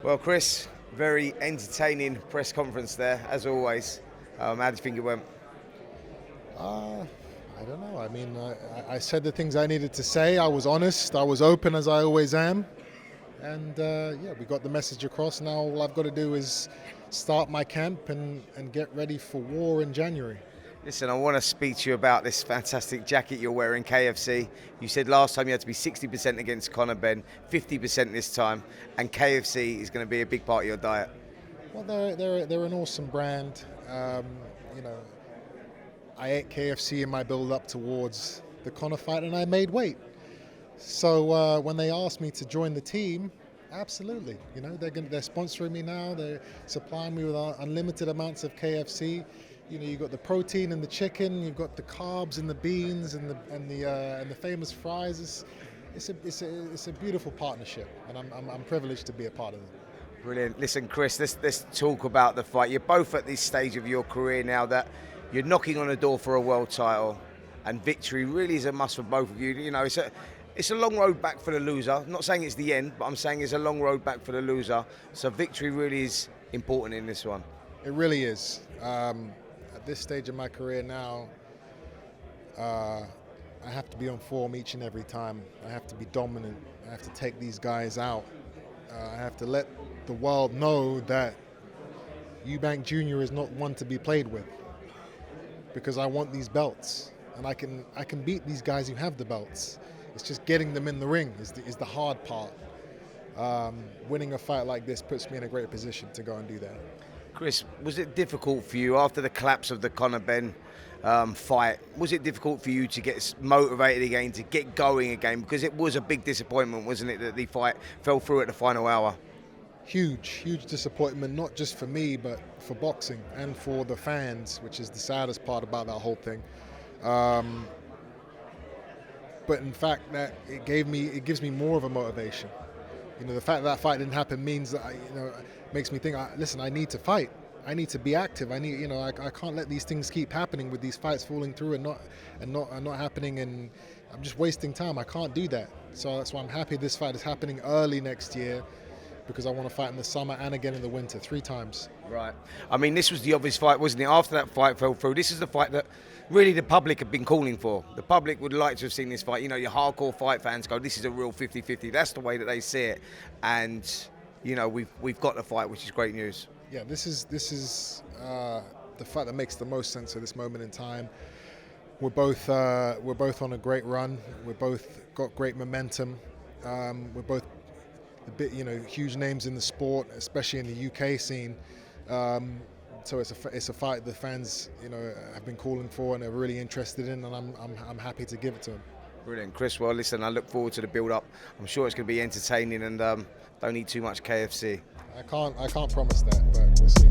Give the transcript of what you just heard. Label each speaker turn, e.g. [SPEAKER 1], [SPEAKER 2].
[SPEAKER 1] Well, Chris, very entertaining press conference there, as always. How do you think it went?
[SPEAKER 2] I don't know. I mean, I said the things I needed to say. I was honest. I was open, as I always am. And yeah, we got the message across. Now all I've got to do is start my camp and get ready for war in January.
[SPEAKER 1] Listen, I want to speak to you about this fantastic jacket you're wearing, KFC. You said last time you had to be 60% against Conor Benn, 50% this time, and KFC is going to be a big part of your diet.
[SPEAKER 2] Well, they're an awesome brand. You know, I ate KFC in my build-up towards the Conor fight, and I made weight. So when they asked me to join the team, absolutely. You know, they're sponsoring me now. They're supplying me with unlimited amounts of KFC. You know, you've got the protein in the chicken, you've got the carbs in the beans and the famous fries. It's a beautiful partnership, and I'm privileged to be a part of it.
[SPEAKER 1] Brilliant. Listen, Chris, let's talk about the fight. You're both at this stage of your career now that you're knocking on a door for a world title, and victory really is a must for both of you. You know, it's a long road back for the loser. I'm not saying it's the end, but I'm saying it's a long road back for the loser. So victory really is important in this one.
[SPEAKER 2] It really is. At this stage of my career now, I have to be on form each and every time. I have to be dominant. I have to take these guys out. I have to let the world know that Eubank Jr. is not one to be played with, because I want these belts, and I can beat these guys who have the belts. It's just getting them in the ring is the hard part. Winning a fight like this puts me in a great position to go and do that.
[SPEAKER 1] Chris, was it difficult for you after the collapse of the Conor Benn fight? Was it difficult for you to get motivated again, to get going again? Because it was a big disappointment, wasn't it, that the fight fell through at the final hour?
[SPEAKER 2] Huge disappointment, not just for me, but for boxing and for the fans, which is the saddest part about that whole thing. But in fact, that it gives me more of a motivation. You know, the fact that fight didn't happen means that makes me think. Listen, I need to fight. I need to be active. I can't let these things keep happening with these fights falling through and not happening. And I'm just wasting time. I can't do that. So that's why I'm happy this fight is happening early next year, because I want to fight in the summer and again in the winter, 3 times.
[SPEAKER 1] Right. I mean, this was the obvious fight, wasn't it? After that fight fell through, this is the fight that really the public have been calling for. The public would like to have seen this fight. You know, your hardcore fight fans go, this is a real 50-50. That's the way that they see it. And, you know, we've got the fight, which is great news.
[SPEAKER 2] Yeah, this is the fight that makes the most sense at this moment in time. We're both on a great run. We're both got great momentum. We're both huge names in the sport, especially in the UK scene. So it's a fight the fans, have been calling for and are really interested in, and I'm happy to give it to them.
[SPEAKER 1] Brilliant, Chris. Well, listen, I look forward to the build-up. I'm sure it's going to be entertaining, and don't eat too much KFC.
[SPEAKER 2] I can't promise that, but we'll see.